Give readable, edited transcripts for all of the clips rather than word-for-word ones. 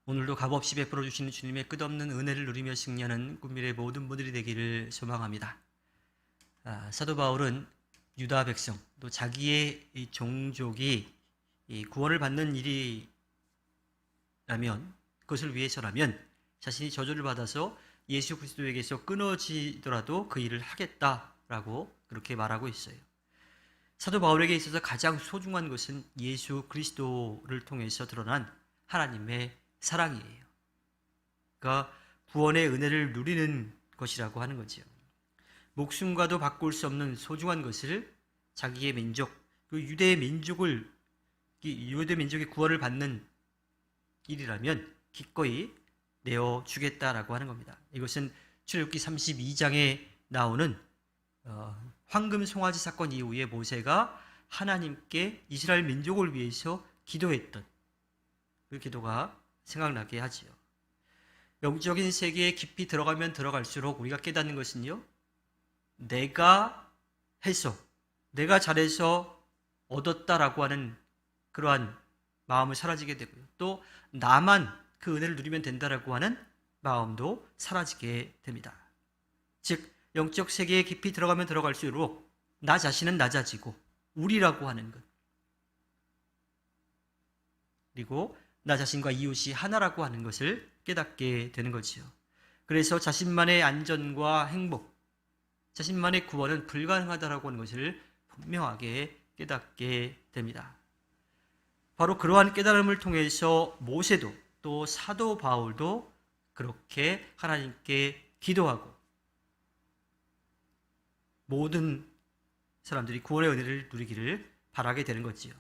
오늘도 값없이 베풀어 주시는 주님의 끝없는 은혜를 누리며 승리하는 꿈밀의 모든 분들이 되기를 소망합니다. 사도 바울은 유다 백성, 또 자기의 이 종족이 이 구원을 받는 일이라면, 그것을 위해서라면 자신이 저주를 받아서 예수 그리스도에게서 끊어지더라도 그 일을 하겠다라고 그렇게 말하고 있어요. 사도 바울에게 있어서 가장 소중한 것은 예수 그리스도를 통해서 드러난 하나님의 사랑이에요. 그러니까 구원의 은혜를 누리는 것이라고 하는 거죠. 목숨과도 바꿀 수 없는 소중한 것을 자기의 민족, 그 유대 민족의 구원을 받는 일이라면 기꺼이 내어주겠다라고 하는 겁니다. 이것은 출애굽기 32장에 나오는 황금 송아지 사건 이후에 모세가 하나님께 이스라엘 민족을 위해서 기도했던 그 기도가 생각나게 하지요. 영적인 세계에 깊이 들어가면 들어갈수록 우리가 깨닫는 것은요, 내가 해서, 내가 잘해서 얻었다라고 하는 그러한 마음을 사라지게 되고요. 또 나만 그 은혜를 누리면 된다라고 하는 마음도 사라지게 됩니다. 즉 영적 세계에 깊이 들어가면 들어갈수록 나 자신은 낮아지고 우리라고 하는 것, 그리고 나 자신과 이웃이 하나라고 하는 것을 깨닫게 되는 거지요. 그래서 자신만의 안전과 행복, 자신만의 구원은 불가능하다라고 하는 것을 분명하게 깨닫게 됩니다. 바로 그러한 깨달음을 통해서 모세도 또 사도 바울도 그렇게 하나님께 기도하고 모든 사람들이 구원의 은혜를 누리기를 바라게 되는 거지요.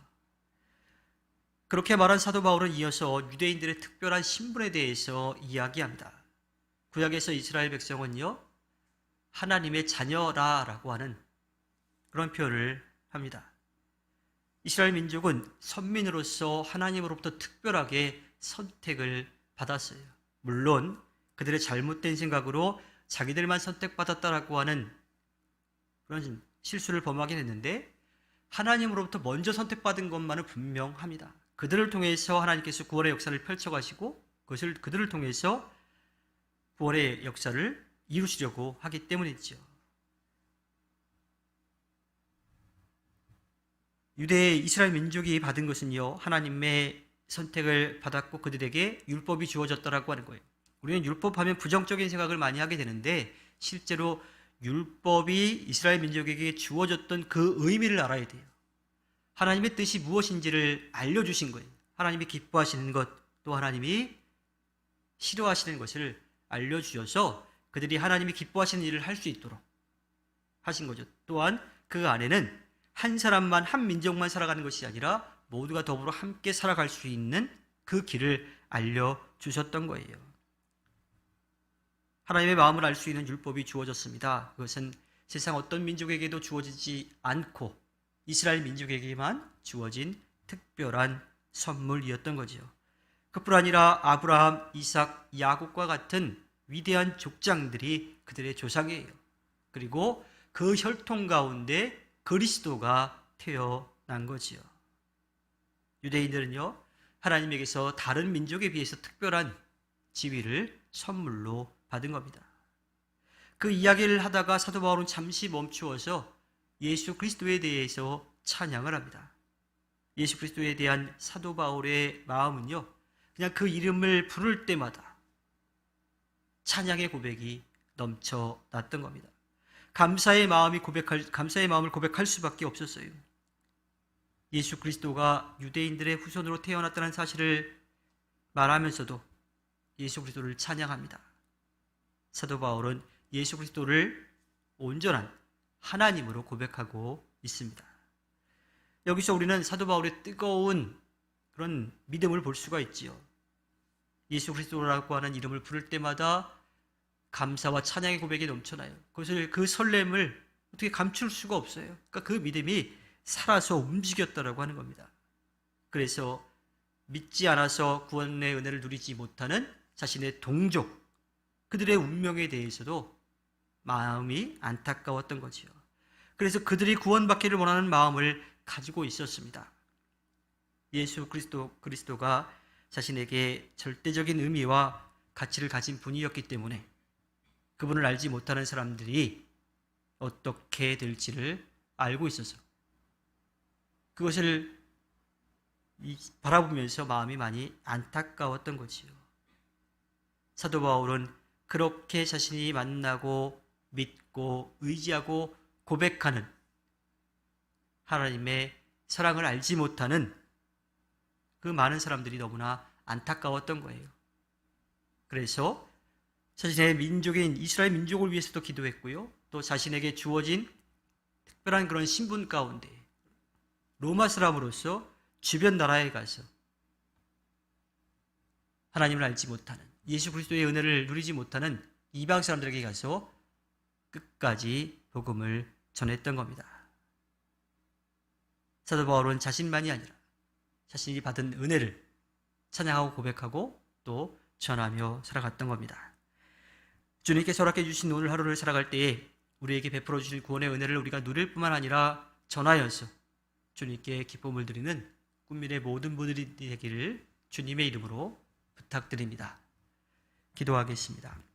그렇게 말한 사도 바울은 이어서 유대인들의 특별한 신분에 대해서 이야기합니다. 구약에서 이스라엘 백성은요, 하나님의 자녀라라고 하는 그런 표현을 합니다. 이스라엘 민족은 선민으로서 하나님으로부터 특별하게 선택을 받았어요. 물론 그들의 잘못된 생각으로 자기들만 선택받았다라고 하는 그런 실수를 범하긴 했는데, 하나님으로부터 먼저 선택받은 것만은 분명합니다. 그들을 통해서 하나님께서 구원의 역사를 펼쳐가시고 그들을 통해서 구원의 역사를 이루시려고 하기 때문이죠. 유대 이스라엘 민족이 받은 것은요, 하나님의 선택을 받았고 그들에게 율법이 주어졌다라고 하는 거예요. 우리는 율법하면 부정적인 생각을 많이 하게 되는데, 실제로 율법이 이스라엘 민족에게 주어졌던 그 의미를 알아야 돼요. 하나님의 뜻이 무엇인지를 알려주신 거예요. 하나님이 기뻐하시는 것, 또 하나님이 싫어하시는 것을 알려주셔서 그들이 하나님이 기뻐하시는 일을 할 수 있도록 하신 거죠. 또한 그 안에는 한 사람만, 한 민족만 살아가는 것이 아니라 모두가 더불어 함께 살아갈 수 있는 그 길을 알려주셨던 거예요. 하나님의 마음을 알 수 있는 율법이 주어졌습니다. 그것은 세상 어떤 민족에게도 주어지지 않고 이스라엘 민족에게만 주어진 특별한 선물이었던 거죠. 그뿐 아니라 아브라함, 이삭, 야곱과 같은 위대한 족장들이 그들의 조상이에요. 그리고 그 혈통 가운데 그리스도가 태어난 거지요. 유대인들은요, 하나님에게서 다른 민족에 비해서 특별한 지위를 선물로 받은 겁니다. 그 이야기를 하다가 사도 바울은 잠시 멈추어서 예수 그리스도에 대해서 찬양을 합니다. 예수 그리스도에 대한 사도 바울의 마음은요, 그냥 그 이름을 부를 때마다 찬양의 고백이 넘쳐났던 겁니다. 감사의 마음을 고백할 수밖에 없었어요. 예수 그리스도가 유대인들의 후손으로 태어났다는 사실을 말하면서도 예수 그리스도를 찬양합니다. 사도 바울은 예수 그리스도를 온전한 하나님으로 고백하고 있습니다. 여기서 우리는 사도 바울의 뜨거운 그런 믿음을 볼 수가 있지요. 예수 그리스도라고 하는 이름을 부를 때마다 감사와 찬양의 고백이 넘쳐나요. 그 설렘을 어떻게 감출 수가 없어요. 그러니까 그 믿음이 살아서 움직였다라고 하는 겁니다. 그래서 믿지 않아서 구원의 은혜를 누리지 못하는 자신의 동족, 그들의 운명에 대해서도 마음이 안타까웠던 거지요. 그래서 그들이 구원받기를 원하는 마음을 가지고 있었습니다. 예수 그리스도가 자신에게 절대적인 의미와 가치를 가진 분이었기 때문에 그분을 알지 못하는 사람들이 어떻게 될지를 알고 있어서 그것을 바라보면서 마음이 많이 안타까웠던 거지요. 사도 바울은 그렇게 자신이 만나고 믿고 의지하고 고백하는 하나님의 사랑을 알지 못하는 그 많은 사람들이 너무나 안타까웠던 거예요. 그래서 자신의 민족인 이스라엘 민족을 위해서도 기도했고요. 또 자신에게 주어진 특별한 그런 신분 가운데 로마 사람으로서 주변 나라에 가서 하나님을 알지 못하는, 예수 그리스도의 은혜를 누리지 못하는 이방 사람들에게 가서 끝까지 복음을 전했던 겁니다. 사도 바울은 자신만이 아니라 자신이 받은 은혜를 찬양하고 고백하고 또 전하며 살아갔던 겁니다. 주님께서 허락해 주신 오늘 하루를 살아갈 때에 우리에게 베풀어 주신 구원의 은혜를 우리가 누릴 뿐만 아니라 전하여서 주님께 기쁨을 드리는 꿈밀의 모든 분들이 되기를 주님의 이름으로 부탁드립니다. 기도하겠습니다.